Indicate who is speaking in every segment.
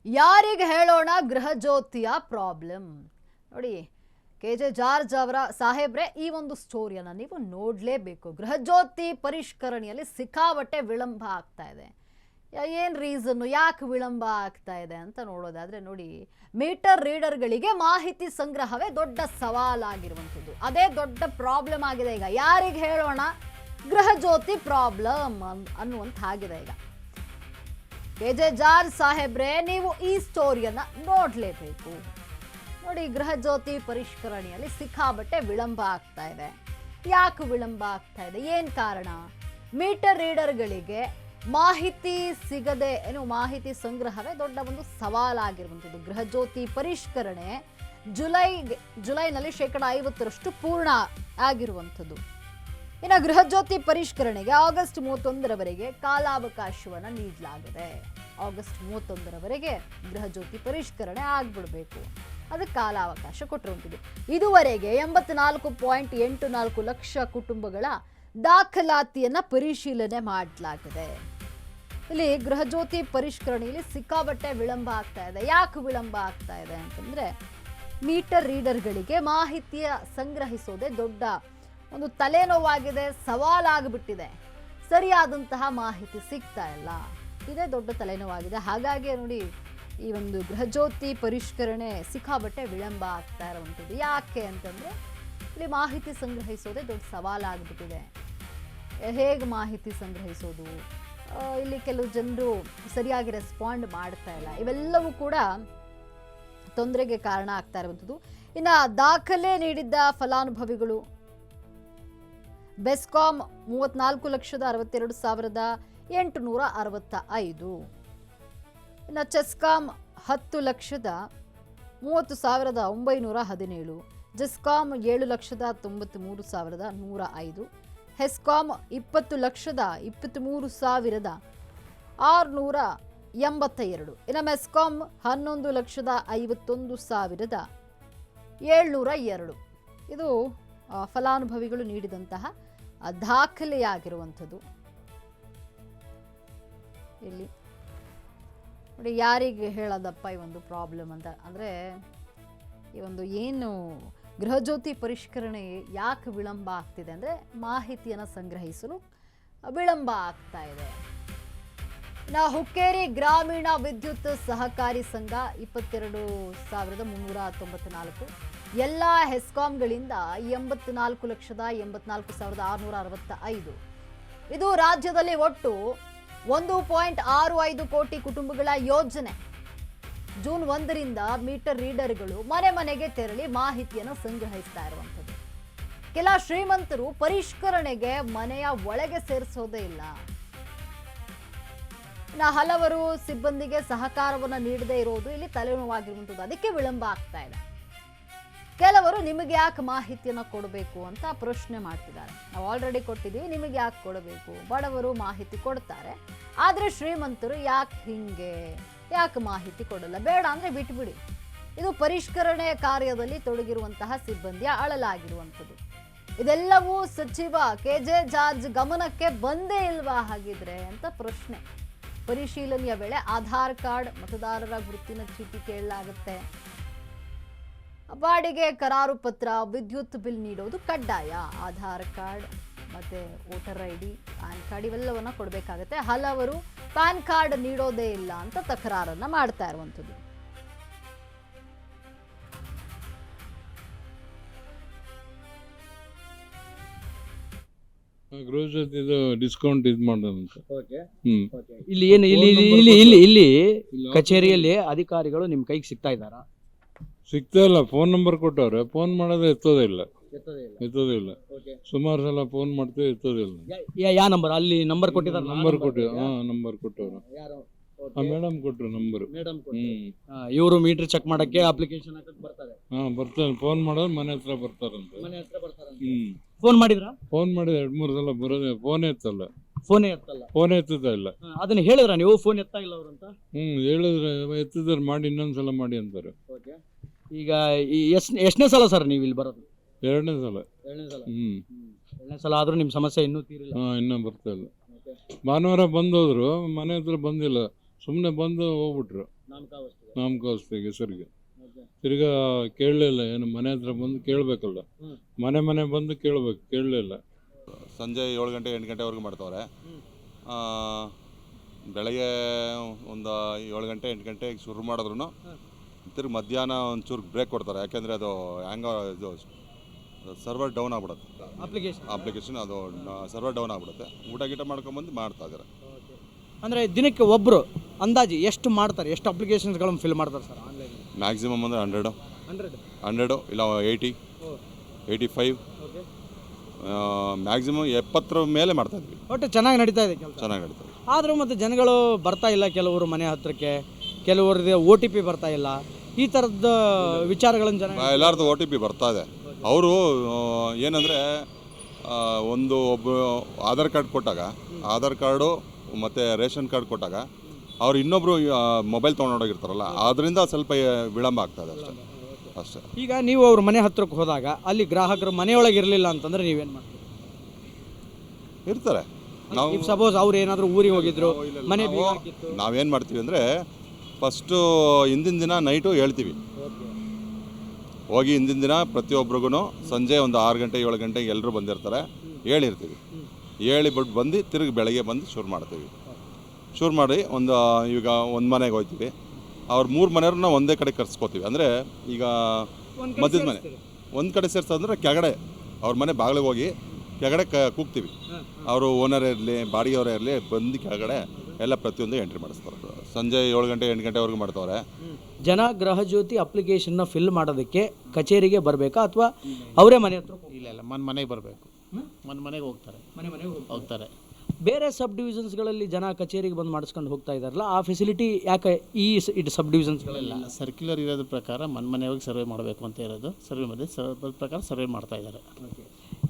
Speaker 1: ಯಾರಿಗೆ ಹೇಳೋಣ ಗೃಹ ಜ್ಯೋತಿಯ ಪ್ರಾಬ್ಲಮ್ ನೋಡಿ. KJ ಜಾರ್ಜ್ ಅವರ ಸಾಹೇಬ್ರೆ ಈ ಒಂದು ಸ್ಟೋರಿಯನ್ನು ನೀವು ನೋಡಲೇಬೇಕು. ಗೃಹ ಜ್ಯೋತಿ ಪರಿಷ್ಕರಣೆಯಲ್ಲಿ ಸಿಕ್ಕಾಬಟ್ಟೆ ವಿಳಂಬ ಆಗ್ತಾ ಇದೆ. ಏನು ರೀಸನ್ನು, ಯಾಕೆ ವಿಳಂಬ ಆಗ್ತಾ ಇದೆ ಅಂತ ನೋಡೋದಾದ್ರೆ ನೋಡಿ, ಮೀಟರ್ ರೀಡರ್ಗಳಿಗೆ ಮಾಹಿತಿ ಸಂಗ್ರಹವೇ ದೊಡ್ಡ ಸವಾಲಾಗಿರುವಂಥದ್ದು. ಅದೇ ದೊಡ್ಡ ಪ್ರಾಬ್ಲಮ್ ಆಗಿದೆ ಈಗ. ಯಾರಿಗೆ ಹೇಳೋಣ ಗೃಹ ಜ್ಯೋತಿ ಪ್ರಾಬ್ಲಮ್ ಅನ್ನುವಂಥ ಆಗಿದೆ ಈಗ. KJ ಜಾರ್ಜ್ ಸಾಹೇಬ್ರೆ ನೀವು ಈ ಸ್ಟೋರಿಯನ್ನ ನೋಡಲೇಬೇಕು ನೋಡಿ. ಗೃಹ ಜ್ಯೋತಿ ಪರಿಷ್ಕರಣೆಯಲ್ಲಿ ಸಿಕ್ಕಾಬಟ್ಟೆ ವಿಳಂಬ ಆಗ್ತಾ ಇದೆ. ಯಾಕೆ ವಿಳಂಬ ಆಗ್ತಾ ಇದೆ, ಏನು ಕಾರಣ? ಮೀಟರ್ ರೀಡರ್ಗಳಿಗೆ ಮಾಹಿತಿ ಸಿಗದೆ ಮಾಹಿತಿ ಸಂಗ್ರಹವೇ ದೊಡ್ಡ ಒಂದು ಸವಾಲಾಗಿರುವಂಥದ್ದು. ಗೃಹ ಜ್ಯೋತಿ ಪರಿಷ್ಕರಣೆ ಜುಲೈನಲ್ಲಿ 50% ಪೂರ್ಣ ಆಗಿರುವಂಥದ್ದು. ಇನ್ನು ಗೃಹ ಜ್ಯೋತಿ ಪರಿಷ್ಕರಣೆಗೆ ಆಗಸ್ಟ್ 31ರವರೆಗೆ ಕಾಲಾವಕಾಶವನ್ನು ನೀಡಲಾಗಿದೆ. ಆಗಸ್ಟ್ 31ರವರೆಗೆ ಗೃಹ ಜ್ಯೋತಿ ಪರಿಷ್ಕರಣೆ ಆಗ್ಬಿಡ್ಬೇಕು, ಅದಕ್ಕೆ ಕಾಲಾವಕಾಶ ಕೊಟ್ಟಿರುವಂಥದ್ದು. ಇದುವರೆಗೆ 84.84 ಲಕ್ಷ ಕುಟುಂಬಗಳ ದಾಖಲಾತಿಯನ್ನ ಪರಿಶೀಲನೆ ಮಾಡಲಾಗಿದೆ. ಇಲ್ಲಿ ಗೃಹ ಜ್ಯೋತಿ ಪರಿಷ್ಕರಣೆಯಲ್ಲಿ ಸಿಕ್ಕಾಬಟ್ಟೆ ವಿಳಂಬ ಆಗ್ತಾ ಇದೆ. ಯಾಕೆ ವಿಳಂಬ ಆಗ್ತಾ ಇದೆ ಅಂತಂದ್ರೆ, ಮೀಟರ್ ರೀಡರ್ಗಳಿಗೆ ಮಾಹಿತಿಯ ಸಂಗ್ರಹಿಸೋದೇ ದೊಡ್ಡ ಒಂದು ತಲೆನೋವಾಗಿದೆ, ಸವಾಲಾಗಿಬಿಟ್ಟಿದೆ. ಸರಿಯಾದಂತಹ ಮಾಹಿತಿ ಸಿಗ್ತಾ ಇಲ್ಲ, ಇದೇ ದೊಡ್ಡ ತಲೆನೋವಾಗಿದೆ. ಹಾಗಾಗಿ ನೋಡಿ, ಈ ಒಂದು ಗೃಹ ಜ್ಯೋತಿ ಪರಿಷ್ಕರಣೆ ಸಿಕ್ಕಾಬಟ್ಟೆ ವಿಳಂಬ ಆಗ್ತಾ ಇರುವಂಥದ್ದು. ಯಾಕೆ ಅಂತಂದ್ರೆ, ಇಲ್ಲಿ ಮಾಹಿತಿ ಸಂಗ್ರಹಿಸೋದೇ ದೊಡ್ಡ ಸವಾಲಾಗ್ಬಿಟ್ಟಿದೆ. ಹೇಗೆ ಮಾಹಿತಿ ಸಂಗ್ರಹಿಸೋದು, ಇಲ್ಲಿ ಕೆಲವು ಜನರು ಸರಿಯಾಗಿ ರೆಸ್ಪಾಂಡ್ ಮಾಡ್ತಾ ಇಲ್ಲ, ಇವೆಲ್ಲವೂ ಕೂಡ ತೊಂದರೆಗೆ ಕಾರಣ ಆಗ್ತಾ ಇರುವಂಥದ್ದು. ಇನ್ನು ದಾಖಲೆ ನೀಡಿದ್ದ ಫಲಾನುಭವಿಗಳು ಬೆಸ್ಕಾಂ 34,62,865, ಇನ್ನು ಚೆಸ್ಕಾಂ 10,30,917, ಜೆಸ್ಕಾಂ 7,93,105, ಹೆಸ್ಕಾಂ 20,23,682, ಇನ್ನು ಮೆಸ್ಕಾಂ 11,51,702. ಇದು ಫಲಾನುಭವಿಗಳು ನೀಡಿದಂತಹ ದಾಖಲೆಯಾಗಿರುವಂಥದ್ದು. ಇಲ್ಲಿ ನೋಡಿ, ಯಾರಿಗೆ ಹೇಳೋದಪ್ಪ ಈ ಒಂದು ಪ್ರಾಬ್ಲಮ್ ಅಂತ ಅಂದರೆ, ಈ ಒಂದು ಏನು ಗೃಹ ಜ್ಯೋತಿ ಪರಿಷ್ಕರಣೆ ಯಾಕೆ ವಿಳಂಬ ಆಗ್ತಿದೆ ಅಂದರೆ, ಮಾಹಿತಿಯನ್ನು ಸಂಗ್ರಹಿಸಲು ವಿಳಂಬ ಆಗ್ತಾ ಇದೆ. ಹುಕ್ಕೇರಿ ಗ್ರಾಮೀಣ ವಿದ್ಯುತ್ ಸಹಕಾರಿ ಸಂಘ 22,394, ಎಲ್ಲ ಹೆಸ್ಕಾಂಗಳಿಂದ 84,84,665. ಇದು ರಾಜ್ಯದಲ್ಲಿ ಒಟ್ಟು 1.65 ಕೋಟಿ ಕುಟುಂಬಗಳ ಯೋಜನೆ. ಜೂನ್ 1ರಿಂದ ಮೀಟರ್ ರೀಡರ್ಗಳು ಮನೆ ಮನೆಗೆ ತೆರಳಿ ಮಾಹಿತಿಯನ್ನು ಸಂಗ್ರಹಿಸ್ತಾ ಇರುವಂಥದ್ದು. ಕೆಲ ಶ್ರೀಮಂತರು ಪರಿಷ್ಕರಣೆಗೆ ಮನೆಯ ಒಳಗೆ ಸೇರಿಸೋದೇ ಇಲ್ಲ. ಹಲವರು ಸಿಬ್ಬಂದಿಗೆ ಸಹಕಾರವನ್ನು ನೀಡದೇ ಇರೋದು ಇಲ್ಲಿ ತಲೆನೋವಾಗಿರುವಂಥದ್ದು. ಅದಕ್ಕೆ ವಿಳಂಬ ಆಗ್ತಾ ಇದೆ. ಕೆಲವರು ನಿಮಗೆ ಯಾಕೆ ಮಾಹಿತಿಯನ್ನು ಕೊಡಬೇಕು ಅಂತ ಪ್ರಶ್ನೆ ಮಾಡ್ತಿದ್ದಾರೆ. ನಾವು ಆಲ್ರೆಡಿ ಕೊಟ್ಟಿದ್ದೀವಿ, ನಿಮಗೆ ಯಾಕೆ ಕೊಡಬೇಕು? ಬಡವರು ಮಾಹಿತಿ ಕೊಡ್ತಾರೆ, ಆದರೆ ಶ್ರೀಮಂತರು ಯಾಕೆ ಮಾಹಿತಿ ಕೊಡಲ್ಲ? ಬೇಡ ಅಂದರೆ ಬಿಟ್ಬಿಡಿ. ಇದು ಪರಿಷ್ಕರಣೆ ಕಾರ್ಯದಲ್ಲಿ ತೊಡಗಿರುವಂತಹ ಸಿಬ್ಬಂದಿಯ ಅಳಲಾಗಿರುವಂಥದ್ದು. ಇದೆಲ್ಲವೂ ಸಚಿವ KJ ಜಾರ್ಜ್ ಗಮನಕ್ಕೆ ಬಂದೇ ಇಲ್ವಾ ಹಾಗಿದ್ರೆ ಅಂತ ಪ್ರಶ್ನೆ. ಪರಿಶೀಲನೆಯ ವೇಳೆ ಆಧಾರ್ ಕಾರ್ಡ್, ಮತದಾರರ ಗುರುತಿನ ಚೀಟಿ ಕೇಳಲಾಗುತ್ತೆ. ಬಾಡಿಗೆ ಕರಾರು ಪತ್ರ, ವಿದ್ಯುತ್ ಬಿಲ್ ನೀಡೋದು ಕಡ್ಡಾಯ. ಆಧಾರ್ ಕಾರ್ಡ್ ಮತ್ತೆ ವೋಟರ್ ID, ಪ್ಯಾನ್ ಕಾರ್ಡ್ ಇವೆಲ್ಲವನ್ನ ಕೊಡಬೇಕಾಗುತ್ತೆ. ಹಲವರು ಪ್ಯಾನ್ ಕಾರ್ಡ್ ನೀಡೋದೇ ಇಲ್ಲ ಅಂತ ತಕರಾರನ್ನ ಮಾಡ್ತಾ ಇರುವಂಥದ್ದು.
Speaker 2: ಡಿಸ್ಕೌಂಟ್ ಇದು ಮಾಡೋದಂತ.
Speaker 3: ಇಲ್ಲಿ ಏನು ಇಲ್ಲಿ ಕಚೇರಿಯಲ್ಲಿ ಅಧಿಕಾರಿಗಳು ನಿಮ್ಮ ಕೈಗೆ ಸಿಗ್ತಾ ಇದ್ದಾರಾ?
Speaker 2: ಸಿಗ್ತಾ ಇಲ್ಲ. ಫೋನ್ ನಂಬರ್ ಕೊಟ್ಟವ್ರೆ, ಫೋನ್ ಮಾಡೋದು ಎತ್ತೋದಿಲ್ಲ. ಸುಮಾರು ಸಲ ಫೋನ್ ಮಾಡ್ತೀವಿ, ಎತ್ತೋದಿಲ್ಲ.
Speaker 3: ಯಾವ ನಂಬರ್? ಅಲ್ಲಿ ನಂಬರ್ ಕೊಟ್ಟಿದ್ದಾರೆ.
Speaker 2: ನಂಬರ್ ಕೊಟ್ಟವ್ರು. ಮೇಡಮ್ ಕೊಟ್ರು ನಂಬರ್.
Speaker 3: ಇವರು ಮೀಟರ್ ಚೆಕ್ ಮಾಡಕ್ಕೆ ಅಪ್ಲಿಕೇಶನ್ ಹಾಕಕ್ಕೆ ಬರ್ತಾರೆ.
Speaker 2: ಬರ್ತಾರೆ. ಫೋನ್ ಮಾಡೋದು ಮನೆ ಹತ್ರ ಬರ್ತಾರಂತ.
Speaker 3: ಫೋನ್ ಮಾಡಿದ್ರ?
Speaker 2: ಫೋನ್ ಮಾಡಿದ್ರೆ 2-3 ಸಲ ಬರೋದೇ, ಫೋನ್ ಎತ್ತುತ್ತಾ ಇಲ್ಲ.
Speaker 3: ಅದನ್ನ ಹೇಳಿದ್ರ ನೀವು? ಫೋನ್ ಎತ್ತಾ ಇಲ್ಲ ಅವ್ರಂತ
Speaker 2: ಹೇಳಿದ್ರೆ ಎತ್ತಿದ್ರೆ ಮಾಡಿ, ಇನ್ನೊಂದ್ಸಲ ಮಾಡಿ ಅಂತಾರೆ.
Speaker 3: ಈಗ ಎಷ್ಟನೇ ಸಲ ಸರ್ ನೀವು ಇಲ್ಲಿ ಬರೋದು?
Speaker 2: ಎರಡನೇ ಸಲ.
Speaker 3: ಎರಡನೇ ಸಲ ಆದ್ರೂ ನಿಮ್ ಸಮಸ್ಯೆ ಇನ್ನೂ ತೀರಿಲ್ಲ?
Speaker 2: ಇನ್ನೂ ಬರ್ತಾ ಇಲ್ಲ. ಭಾನುವಾರ ಬಂದೋದ್ರು, ಮನೆ ಹತ್ರ ಬಂದಿಲ್ಲ, ಸುಮ್ಮನೆ ಬಂದು ಹೋಗ್ಬಿಟ್ರು. ನಾಮಕಾವಸ್ಥೆಗೆ ಹೆಸರಿಗೆ. ತಿರ್ಗಾ ಕೇಳಲಿಲ್ಲ, ಏನು ಮನೆ ಹತ್ರ ಬಂದು ಕೇಳಬೇಕಲ್ಲ, ಮನೆ ಬಂದು ಕೇಳಲಿಲ್ಲ.
Speaker 4: ಸಂಜೆ 7 ಗಂಟೆ 8 ಗಂಟೆವರೆಗೂ ಮಾಡ್ತವ್ರೆ. ಬೆಳಗ್ಗೆ ಒಂದು 7 ಗಂಟೆ 8 ಗಂಟೆಗೆ ಶುರು ಮಾಡಿದ್ರು ತಿರ್ಗಿ ಮಧ್ಯಾಹ್ನ ಒಂಚೂರು ಬ್ರೇಕ್ ಕೊಡ್ತಾರೆ. ಯಾಕೆಂದರೆ ಅದು ಇದು ಸರ್ವರ್ ಡೌನ್ ಆಗ್ಬಿಡುತ್ತೆ, ಅಪ್ಲಿಕೇಶನ್ ಅದು ಸರ್ವರ್ ಡೌನ್ ಆಗ್ಬಿಡುತ್ತೆ. ಊಟ ಗೀಟ ಮಾಡ್ಕೊಂಬಂದು ಮಾಡ್ತಾ ಇದ್ದಾರೆ.
Speaker 3: ಅಂದರೆ ದಿನಕ್ಕೆ ಒಬ್ಬರು ಅಂದಾಜು ಎಷ್ಟು ಮಾಡ್ತಾರೆ, ಎಷ್ಟು ಅಪ್ಲಿಕೇಶನ್ಸ್ಗಳನ್ನು ಫಿಲ್ ಮಾಡ್ತಾರೆ ಸರ್ ಆನ್ಲೈನ್?
Speaker 4: ಮ್ಯಾಕ್ಸಿಮಮ್ ಅಂದರೆ 100 ಇಲ್ಲ 80 85 ಮ್ಯಾಕ್ಸಿಮಮ್ 70 ಮೇಲೆ ಮಾಡ್ತಾಯಿದ್ವಿ.
Speaker 3: ಒಟ್ಟು ಚೆನ್ನಾಗಿ ನಡೀತಾ ಇದೆ ಕೆಲಸ,
Speaker 4: ಚೆನ್ನಾಗಿ ನಡೀತದೆ.
Speaker 3: ಆದರೂ ಮತ್ತು ಜನಗಳು ಬರ್ತಾ ಇಲ್ಲ, ಕೆಲವರು ಮನೆ ಹತ್ರಕ್ಕೆ, ಕೆಲವ್ರದ್ದು OTP ಬರ್ತಾ ಇಲ್ಲ, ಈ ಥರದ ವಿಚಾರಗಳನ್ನು ಜನ
Speaker 4: ಎಲ್ಲರದ್ದು OTP ಬರ್ತಾ ಇದೆ. ಅವರು ಏನಂದರೆ ಒಬ್ಬ ಆಧಾರ್ ಕಾರ್ಡ್ ಕೊಟ್ಟಾಗ, ಆಧಾರ್ ಕಾರ್ಡು ಮತ್ತು ರೇಷನ್ ಕಾರ್ಡ್ ಕೊಟ್ಟಾಗ ಅವ್ರು ಇನ್ನೊಬ್ಬರು ಮೊಬೈಲ್ ತೊಗೊಂಡೋಗಿರ್ತಾರಲ್ಲ, ಅದರಿಂದ ಸ್ವಲ್ಪ ವಿಳಂಬ ಆಗ್ತದೆ ಅಷ್ಟೇ.
Speaker 3: ಈಗ ನೀವು ಅವ್ರ ಮನೆ ಹತ್ರಕ್ಕೆ ಹೋದಾಗ ಅಲ್ಲಿ ಗ್ರಾಹಕರು ಮನೆಯೊಳಗೆ ಇರಲಿಲ್ಲ ಅಂತಂದರೆ ನೀವೇನು ಮಾಡ್ತೀರಿ?
Speaker 4: ಇರ್ತಾರೆ.
Speaker 3: ನಾವು ಸಪೋಸ್ ಅವ್ರು ಏನಾದರೂ ಊರಿಗೆ ಹೋಗಿದ್ರು, ಮನೆ
Speaker 4: ನಾವೇನು ಮಾಡ್ತೀವಿ ಅಂದರೆ ಫಸ್ಟು ಹಿಂದಿನ ದಿನ ನೈಟು ಹೇಳ್ತೀವಿ. ಹೋಗಿ ಹಿಂದಿನ ದಿನ ಪ್ರತಿಯೊಬ್ಬರಿಗೂ ಸಂಜೆ ಒಂದು 6 ಗಂಟೆ 7 ಗಂಟೆಗೆ ಎಲ್ಲರೂ ಬಂದಿರ್ತಾರೆ, ಹೇಳಿರ್ತೀವಿ. ಬಿಟ್ಟು ಬಂದು ತಿರುಗಿ ಬೆಳಗ್ಗೆ ಬಂದು ಶುರು ಮಾಡಿ ಈಗ ಒಂದು ಮನೆಗೆ ಹೋಗ್ತೀವಿ. ಅವ್ರು 3 ಮನೆಯವ್ರನ್ನ ಒಂದೇ ಕಡೆ ಕರ್ಸ್ಕೋತೀವಿ. ಅಂದರೆ ಈಗ ಮಧ್ಯದ ಮನೆ ಒಂದು ಕಡೆ ಸೇರಿಸೋದ್ರೆ ಕೆಳಗಡೆ ಅವ್ರ ಮನೆ ಬಾಗಿಲಿಗೆ ಹೋಗಿ ಕೆಳಗಡೆ ಕೂಗ್ತೀವಿ. ಅವರು ಓನರೇ ಇರಲಿ ಬಾಡಿಗೆಯವರೇ ಇರಲಿ ಬಂದು ಕೆಳಗಡೆ ಎಲ್ಲ ಪ್ರತಿಯೊಂದು ಎಂಟ್ರಿ ಮಾಡಿಸ್ತಾರೆ. ಸಂಜೆ 7 ಗಂಟೆ 8 ಗಂಟೆವರೆಗೂ ಮಾಡ್ತವ್ರೆ.
Speaker 3: ಜನ ಗೃಹಜ್ಯೋತಿ ಅಪ್ಲಿಕೇಶನ್ನ ಫಿಲ್ ಮಾಡೋದಕ್ಕೆ ಕಚೇರಿಗೆ ಬರಬೇಕಾ ಅಥವಾ ಅವರೇ ಮನೆ ಹತ್ರ?
Speaker 5: ಇಲ್ಲ ಮನೆಗೆ ಬರಬೇಕು, ಮನೆಗೆ ಹೋಗ್ತಾರೆ.
Speaker 3: ಬೇರೆ ಸಬ್ ಡಿವಿಷನ್ಸ್ಗಳಲ್ಲಿ ಜನ ಕಚೇರಿಗೆ ಬಂದು ಮಾಡಿಸ್ಕೊಂಡು ಹೋಗ್ತಾ ಇದ್ದಾರಲ್ಲ, ಆ ಫೆಸಿಲಿಟಿ ಯಾಕೆ ಈ ಸಬ್ ಡಿವಿಷನ್ಸ್ಗಳೆಲ್ಲ?
Speaker 5: ಸರ್ಕ್ಯುಲರ್ ಇರೋದ್ರ ಪ್ರಕಾರ ಮನೆ ಹೋಗಿ ಸರ್ವೆ ಮಾಡಬೇಕು ಅಂತ ಇರೋದು. ಪ್ರಕಾರ ಸರ್ವೆ ಮಾಡ್ತಾ ಇದ್ದಾರೆ.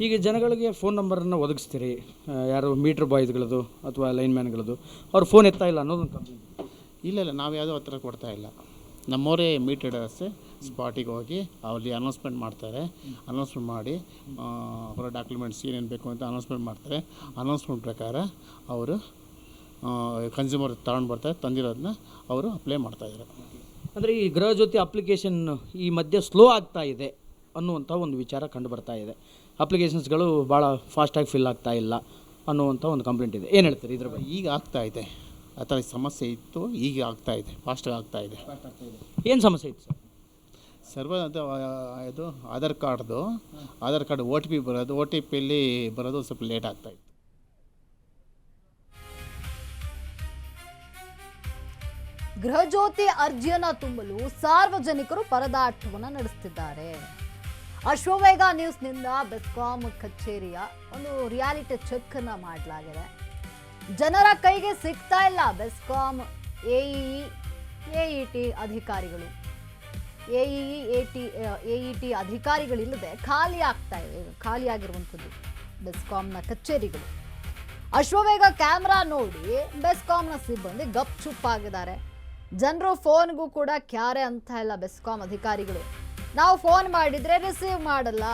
Speaker 3: ಈಗ ಜನಗಳಿಗೆ ಫೋನ್ ನಂಬರನ್ನು ಒದಗಿಸ್ತೀರಿ, ಯಾರು ಮೀಟ್ರ್ ಬಾಯ್ಸ್ಗಳದು ಅಥವಾ ಲೈನ್ಮ್ಯಾನ್ಗಳದು, ಅವ್ರು ಫೋನ್ ಎತ್ತಾ ಇಲ್ಲ ಅನ್ನೋದು ಕಂಪ್ಲೇಂಟ್?
Speaker 5: ಇಲ್ಲ ನಾವು ಯಾವುದೋ ಹತ್ರ ಕೊಡ್ತಾ ಇಲ್ಲ. ನಮ್ಮವರೇ ಮೀಟೆಡ್ ಸ್ಪಾಟಿಗೆ ಹೋಗಿ ಅಲ್ಲಿ ಅನೌನ್ಸ್ಮೆಂಟ್ ಮಾಡ್ತಾರೆ. ಅನೌನ್ಸ್ಮೆಂಟ್ ಮಾಡಿ ಅವರ ಡಾಕ್ಯುಮೆಂಟ್ಸ್ ಏನೇನು ಬೇಕು ಅಂತ ಅನೌನ್ಸ್ಮೆಂಟ್ ಮಾಡ್ತಾರೆ. ಅನೌನ್ಸ್ಮೆಂಟ್ ಪ್ರಕಾರ ಅವರು ಕನ್ಸ್ಯೂಮರ್ ತಗೊಂಡು ಬರ್ತಾರೆ, ತಂದಿರೋದನ್ನ ಅವರು ಅಪ್ಲೈ ಮಾಡ್ತಾಯಿದ್ದಾರೆ.
Speaker 3: ಅಂದರೆ ಈ ಗೃಹಜ್ಯೋತಿ ಅಪ್ಲಿಕೇಶನ್ ಈ ಮಧ್ಯೆ ಸ್ಲೋ ಆಗ್ತಾ ಇದೆ ಅನ್ನುವಂಥ ಒಂದು ವಿಚಾರ ಕಂಡು ಬರ್ತಾ ಇದೆ. ಅಪ್ಲಿಕೇಶನ್ಸ್ಗಳು ಭಾಳ ಫಾಸ್ಟಾಗಿ ಫಿಲ್ ಆಗ್ತಾ ಇಲ್ಲ ಅನ್ನುವಂಥ ಒಂದು ಕಂಪ್ಲೇಂಟ್ ಇದೆ. ಏನು ಹೇಳ್ತೀರಿ ಇದ್ರ ಬಗ್ಗೆ?
Speaker 5: ಈಗ ಆಗ್ತಾ ಇದೆ, ಆ ಥರ ಸಮಸ್ಯೆ ಇತ್ತು, ಈಗ ಆಗ್ತಾ ಇದೆ, ಫಾಸ್ಟಾಗಿ ಆಗ್ತಾ ಇದೆ.
Speaker 3: ಏನು ಸಮಸ್ಯೆ ಇತ್ತು ಸರ್?
Speaker 5: ಸರ್ವರ್ ಇದು ಆಧಾರ್ ಕಾರ್ಡ್ OTP ಬರೋದು, OTPಯಲ್ಲಿ ಬರೋದು ಸ್ವಲ್ಪ ಲೇಟ್ ಆಗ್ತಾ ಇತ್ತು.
Speaker 1: ಗೃಹಜ್ಯೋತಿ ಅರ್ಜಿಯನ್ನ ತುಂಬಲು ಸಾರ್ವಜನಿಕರು ಪರದಾಟವನ್ನು ನಡೆಸುತ್ತಿದ್ದಾರೆ. ಅಶ್ವವೇಗ ನ್ಯೂಸ್ನಿಂದ ಬೆಸ್ಕಾಂ ಕಚೇರಿಯ ಒಂದು ರಿಯಾಲಿಟಿ ಚೆಕ್ ಅನ್ನ ಮಾಡಲಾಗಿದೆ. ಜನರ ಕೈಗೆ ಸಿಗ್ತಾ ಇಲ್ಲ ಬೆಸ್ಕಾಂ AET ಅಧಿಕಾರಿಗಳು. AET ಅಧಿಕಾರಿಗಳಿಲ್ಲದೆ ಖಾಲಿಯಾಗಿರುವಂಥದ್ದು ಬೆಸ್ಕಾಂನ ಕಚೇರಿಗಳು. ಅಶ್ವವೇಗ ಕ್ಯಾಮ್ರಾ ನೋಡಿ ಬೆಸ್ಕಾಂನ ಸಿಬ್ಬಂದಿ ಗಪ್ಚುಪ್ಪಾಗಿದ್ದಾರೆ. ಜನರು ಫೋನ್ಗೂ ಕೂಡ ಕ್ಯಾರೆ ಅಂತ ಇಲ್ಲ ಬೆಸ್ಕಾಂ ಅಧಿಕಾರಿಗಳು. ನಾವು ಫೋನ್ ಮಾಡಿದ್ರೆ ರಿಸೀವ್ ಮಾಡಲ್ಲ.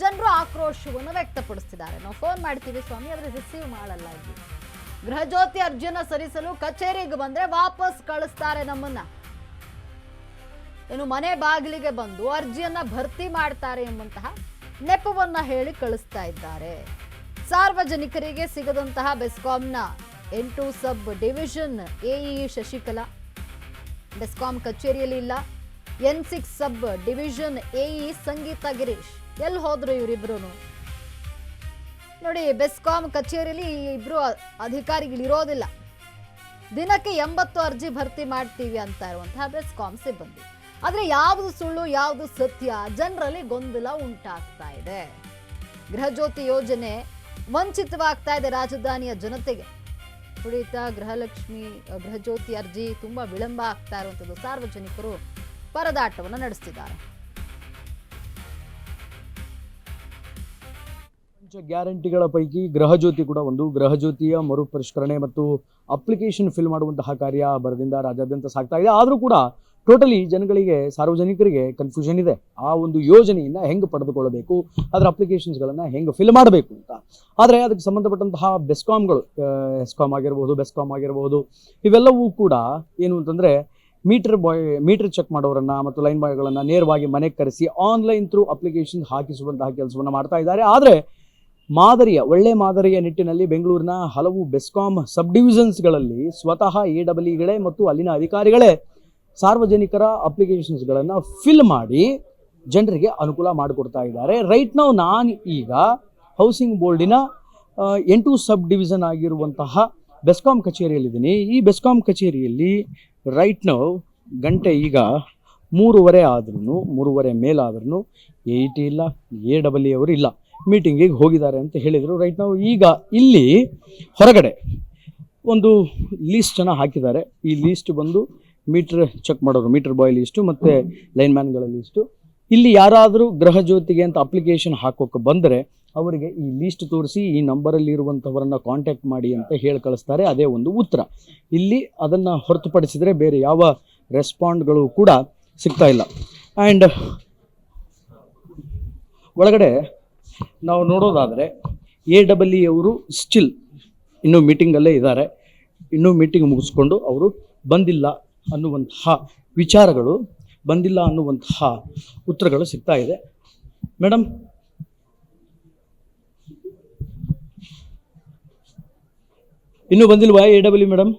Speaker 1: ಜನರು ಆಕ್ರೋಶವನ್ನು ವ್ಯಕ್ತಪಡಿಸ್ತಿದ್ದಾರೆ. ನಾವು ಫೋನ್ ಮಾಡ್ತೀವಿ ಸ್ವಾಮಿ, ಆದರೆ ರಿಸೀವ್ ಮಾಡಲ್ಲ. ಇಲ್ಲಿ ಗೃಹಜ್ಯೋತಿ ಅರ್ಜಿಯನ್ನ ಸಲ್ಲಿಸಲು ಕಚೇರಿಗೆ ಬಂದ್ರೆ ವಾಪಸ್ ಕಳಿಸ್ತಾರೆ ನಮ್ಮನ್ನ. ಇನ್ನು ಮನೆ ಬಾಗಿಲಿಗೆ ಬಂದು ಅರ್ಜಿಯನ್ನ ಭರ್ತಿ ಮಾಡ್ತಾರೆ ಎಂಬಂತಹ ನೆಪವನ್ನ ಹೇಳಿ ಕಳಿಸ್ತಾ ಇದ್ದಾರೆ. ಸಾರ್ವಜನಿಕರಿಗೆ ಸಿಗದಂತಹ ಬೆಸ್ಕಾಂನ 8 sub division AE Shashikala BESCOM ಕಚೇರಿಯಲ್ಲಿ ಇಲ್ಲ. N6 ಸಬ್ ಡಿವಿಷನ್ AE ಸಂಗೀತ ಗಿರೀಶ್ ಎಲ್ಲಿ ಹೋದ್ರು ಇವರಿಬ್ರು? ನೋಡಿ, ಬೆಸ್ಕಾಂ ಕಚೇರಿಯಲ್ಲಿ ಇಬ್ರು ಅಧಿಕಾರಿಗಳಿರೋದಿಲ್ಲ. ದಿನಕ್ಕೆ 80 ಅರ್ಜಿ ಭರ್ತಿ ಮಾಡ್ತೀವಿ ಅಂತ ಇರುವಂತಹ ಬೆಸ್ಕಾಂ ಸಿಬ್ಬಂದಿ. ಆದ್ರೆ ಯಾವುದು ಸುಳ್ಳು ಯಾವುದು ಸತ್ಯ, ಜನರಲ್ಲಿ ಗೊಂದಲ ಉಂಟಾಗ್ತಾ ಇದೆ. ಗೃಹಜ್ಯೋತಿ ಯೋಜನೆ ವಂಚಿತವಾಗ್ತಾ ಇದೆ ರಾಜಧಾನಿಯ ಜನತೆಗೆ. ಉಳಿತ ಗೃಹಜ್ಯೋತಿ ಅರ್ಜಿ ತುಂಬಾ ವಿಳಂಬ ಆಗ್ತಾ ಇರುವಂಥದ್ದು. ಸಾರ್ವಜನಿಕರು ಪರದಾಟವನ್ನು ನಡೆಸ್ತಿದ್ದಾರೆ.
Speaker 3: ಗ್ಯಾರಂಟಿಗಳ ಪೈಕಿ ಗೃಹಜ್ಯೋತಿ ಕೂಡ ಒಂದು. ಗೃಹಜ್ಯೋತಿಯ ಮರುಪರಿಷ್ಕರಣೆ ಮತ್ತು ಅಪ್ಲಿಕೇಶನ್ ಫಿಲ್ ಮಾಡುವಂತಹ ಕಾರ್ಯ ಬರದಿಂದ ರಾಜ್ಯಾದ್ಯಂತ ಸಾಗ್ತಾ ಇದೆ. ಆದರೂ ಕೂಡ ಟೋಟಲಿ ಜನಗಳಿಗೆ, ಸಾರ್ವಜನಿಕರಿಗೆ ಕನ್ಫ್ಯೂಷನ್ ಇದೆ. ಆ ಒಂದು ಯೋಜನೆಯಿಂದ ಹೆಂಗೆ ಪಡೆದುಕೊಳ್ಳಬೇಕು, ಅದರ ಅಪ್ಲಿಕೇಶನ್ಸ್ಗಳನ್ನು ಹೆಂಗೆ ಫಿಲ್ ಮಾಡಬೇಕು ಅಂತ. ಆದರೆ ಅದಕ್ಕೆ ಸಂಬಂಧಪಟ್ಟಂತಹ ಬೆಸ್ಕಾಂಗಳು, ಎಸ್ಕಾಂ ಆಗಿರ್ಬೋದು, ಬೆಸ್ಕಾಂ ಆಗಿರ್ಬೋದು, ಇವೆಲ್ಲವೂ ಕೂಡ ಏನು ಅಂತಂದರೆ ಮೀಟರ್ ಚೆಕ್ ಮಾಡೋರನ್ನ ಮತ್ತು ಲೈನ್ ಬಾಯ್ಗಳನ್ನು ನೇರವಾಗಿ ಮನೆಗೆ ಕರೆಸಿ ಆನ್ಲೈನ್ ಥ್ರೂ ಅಪ್ಲಿಕೇಶನ್ ಹಾಕಿಸುವಂತಹ ಕೆಲಸವನ್ನು ಮಾಡ್ತಾ ಇದ್ದಾರೆ. ಆದರೆ ಒಳ್ಳೆ ಮಾದರಿಯ ನಿಟ್ಟಿನಲ್ಲಿ ಬೆಂಗಳೂರಿನ ಹಲವು ಬೆಸ್ಕಾಂ ಸಬ್ ಡಿವಿಷನ್ಸ್ಗಳಲ್ಲಿ ಸ್ವತಃ AEEಗಳೇ ಮತ್ತು ಅಲ್ಲಿನ ಅಧಿಕಾರಿಗಳೇ ಸಾರ್ವಜನಿಕರ ಅಪ್ಲಿಕೇಶನ್ಸ್ಗಳನ್ನು ಫಿಲ್ ಮಾಡಿ ಜನರಿಗೆ ಅನುಕೂಲ ಮಾಡಿಕೊಡ್ತಾ ಇದ್ದಾರೆ. ರೈಟ್ ನಾವು ನಾನು ಈಗ ಹೌಸಿಂಗ್ ಬೋರ್ಡಿನ 8 ಸಬ್ ಡಿವಿಷನ್ ಆಗಿರುವಂತಹ ಬೆಸ್ಕಾಂ ಕಚೇರಿಯಲ್ಲಿದ್ದೀನಿ. ಈ ಬೆಸ್ಕಾಂ ಕಚೇರಿಯಲ್ಲಿ ರೈಟ್ ನಾವು ಗಂಟೆ ಈಗ 3:30 ಆದ್ರೂ 3:30 ಮೇಲಾದ್ರೂ AET ಇಲ್ಲ, AEE ಅವರು ಇಲ್ಲ, ಮೀಟಿಂಗಿಗೆ ಹೋಗಿದ್ದಾರೆ ಅಂತ ಹೇಳಿದರು. ರೈಟ್ ನಾವು ಈಗ ಇಲ್ಲಿ ಹೊರಗಡೆ ಒಂದು ಲೀಸ್ಟನ್ನು ಹಾಕಿದ್ದಾರೆ. ಈ ಲೀಸ್ಟ್ ಬಂದು ಮೀಟರ್ ಚೆಕ್ ಮಾಡೋರು, ಮೀಟರ್ ಬಾಯ್ ಲೀಸ್ಟು ಮತ್ತು ಲೈನ್ಮ್ಯಾನ್ಗಳ ಲೀಸ್ಟು. ಇಲ್ಲಿ ಯಾರಾದರೂ ಗೃಹ ಜ್ಯೋತಿಗೆ ಅಂತ ಅಪ್ಲಿಕೇಶನ್ ಹಾಕೋಕ್ಕೆ ಬಂದರೆ ಅವರಿಗೆ ಈ ಲೀಸ್ಟ್ ತೋರಿಸಿ ಈ ನಂಬರಲ್ಲಿ ಇರುವಂಥವರನ್ನು ಕಾಂಟ್ಯಾಕ್ಟ್ ಮಾಡಿ ಅಂತ ಹೇಳಿ ಕಳಿಸ್ತಾರೆ. ಅದೇ ಒಂದು ಉತ್ತರ. ಇಲ್ಲಿ ಅದನ್ನು ಹೊರತುಪಡಿಸಿದರೆ ಬೇರೆ ಯಾವ ರೆಸ್ಪಾಂಡ್ಗಳು ಕೂಡ ಸಿಗ್ತಾ ಇಲ್ಲ. ಆ್ಯಂಡ್ ಒಳಗಡೆ ನಾವು ನೋಡೋದಾದರೆ AEE ಅವರು ಸ್ಟಿಲ್ ಇನ್ನೂ ಮೀಟಿಂಗಲ್ಲೇ ಇದ್ದಾರೆ. ಇನ್ನೂ ಮೀಟಿಂಗ್ ಮುಗಿಸ್ಕೊಂಡು ಅವರು ಬಂದಿಲ್ಲ ಅನ್ನುವಂತಹ ವಿಚಾರಗಳು, ಬಂದಿಲ್ಲ ಅನ್ನುವಂತಹ ಉತ್ತರಗಳು ಸಿಗ್ತಾ ಇದೆ. ಮೇಡಮ್, ಇನ್ನೂ ಬಂದಿಲ್ವಾ AEE ಮೇಡಮ್?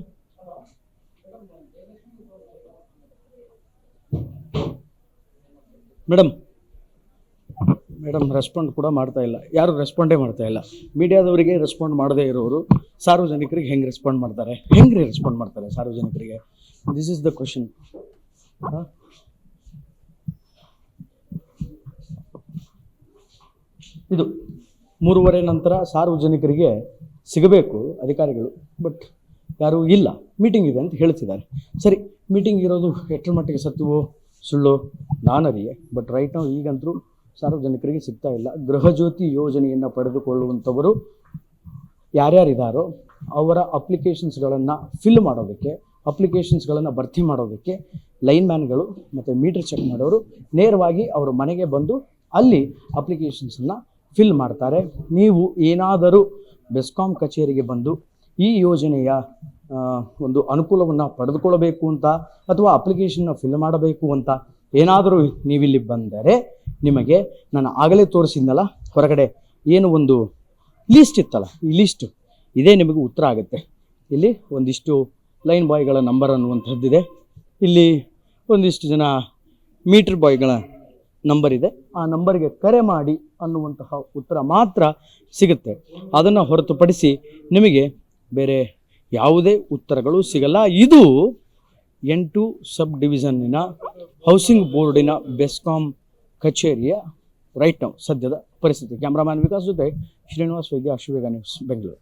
Speaker 3: ಮೇಡಮ್ ರೆಸ್ಪಾಂಡ್ ಕೂಡ ಮಾಡ್ತಾ ಇಲ್ಲ. ಯಾರು ರೆಸ್ಪಾಂಡೇ ಮಾಡ್ತಾ ಇಲ್ಲ. ಮೀಡಿಯಾದವರಿಗೆ ರೆಸ್ಪಾಂಡ್ ಮಾಡದೇ ಇರೋರು ಸಾರ್ವಜನಿಕರಿಗೆ ಹೆಂಗೆ ರೆಸ್ಪಾಂಡ್ ಮಾಡ್ತಾರೆ? ಹೆಂಗ್ರಿ ರೆಸ್ಪಾಂಡ್ ಮಾಡ್ತಾರೆ ಸಾರ್ವಜನಿಕರಿಗೆ? This is the question. ಇದು 3:30 ನಂತರ ಸಾರ್ವಜನಿಕರಿಗೆ ಸಿಗಬೇಕು ಅಧಿಕಾರಿಗಳು, ಬಟ್ ಯಾರೂ ಇಲ್ಲ, ಮೀಟಿಂಗ್ ಇದೆ ಅಂತ ಹೇಳ್ತಿದ್ದಾರೆ. ಸರಿ, ಮೀಟಿಂಗ್ ಇರೋದು ಎಷ್ಟರ ಮಟ್ಟಿಗೆ ಸತ್ಯವೋ ಸುಳ್ಳು ನಾನರಿಯೆ, ಬಟ್ ರೈಟ್ ನಾವು ಈಗಂತರೂ ಸಾರ್ವಜನಿಕರಿಗೆ ಸಿಗ್ತಾ ಇಲ್ಲ. ಗೃಹಜ್ಯೋತಿ ಯೋಜನೆಯನ್ನು ಪಡೆದುಕೊಳ್ಳುವಂಥವರು ಯಾರ್ಯಾರಿದ್ದಾರೋ ಅವರ ಅಪ್ಲಿಕೇಶನ್ಸ್ಗಳನ್ನು ಫಿಲ್ ಮಾಡೋದಕ್ಕೆ, ಅಪ್ಲಿಕೇಶನ್ಸ್ಗಳನ್ನು ಭರ್ತಿ ಮಾಡೋದಕ್ಕೆ ಲೈನ್ಮ್ಯಾನ್ಗಳು ಮತ್ತು ಮೀಟರ್ ಚೆಕ್ ಮಾಡೋರು ನೇರವಾಗಿ ಅವರ ಮನೆಗೆ ಬಂದು ಅಲ್ಲಿ ಅಪ್ಲಿಕೇಶನ್ಸನ್ನು ಫಿಲ್ ಮಾಡ್ತಾರೆ. ನೀವು ಏನಾದರೂ ಬೆಸ್ಕಾಂ ಕಚೇರಿಗೆ ಬಂದು ಈ ಯೋಜನೆಯ ಒಂದು ಅನುಕೂಲವನ್ನು ಪಡೆದುಕೊಳ್ಳಬೇಕು ಅಂತ ಅಥವಾ ಅಪ್ಲಿಕೇಶನ್ನ ಫಿಲ್ ಮಾಡಬೇಕು ಅಂತ ಏನಾದರೂ ನೀವಿಲ್ಲಿ ಬಂದರೆ ನಿಮಗೆ ನಾನು ಆಗಲೇ ತೋರಿಸಿದ್ನಲ್ಲ ಹೊರಗಡೆ ಏನು ಒಂದು ಲೀಸ್ಟ್ ಇತ್ತಲ್ಲ, ಈ ಲೀಸ್ಟು ಇದೇ ನಿಮಗೆ ಉತ್ತರ ಆಗುತ್ತೆ. ಇಲ್ಲಿ ಒಂದಿಷ್ಟು ಲೈನ್ ಬಾಯ್ಗಳ ನಂಬರ್ ಅನ್ನುವಂಥದ್ದಿದೆ, ಇಲ್ಲಿ ಒಂದಿಷ್ಟು ಜನ ಮೀಟರ್ ಬಾಯ್ಗಳ ನಂಬರ್ ಇದೆ. ಆ ನಂಬರ್ಗೆ ಕರೆ ಮಾಡಿ ಅನ್ನುವಂತಹ ಉತ್ತರ ಮಾತ್ರ ಸಿಗುತ್ತೆ. ಅದನ್ನು ಹೊರತುಪಡಿಸಿ ನಿಮಗೆ ಬೇರೆ ಯಾವುದೇ ಉತ್ತರಗಳು ಸಿಗಲ್ಲ. ಇದು 8 ಸಬ್ ಡಿವಿಷನ್ನಿನ ಹೌಸಿಂಗ್ ಬೋರ್ಡಿನ ಬೆಸ್ಕಾಂ ಕಚೇರಿಯ ರೈಟ್ ನಾವು ಸದ್ಯದ ಪರಿಸ್ಥಿತಿ. ಕ್ಯಾಮ್ರಾಮ್ಯಾನ್ ವಿಕಾಸ್ ಜೊತೆ ಶ್ರೀನಿವಾಸ್ ವೈದ್ಯ, ಅಶ್ವವೇಗ ನ್ಯೂಸ್, ಬೆಂಗಳೂರು.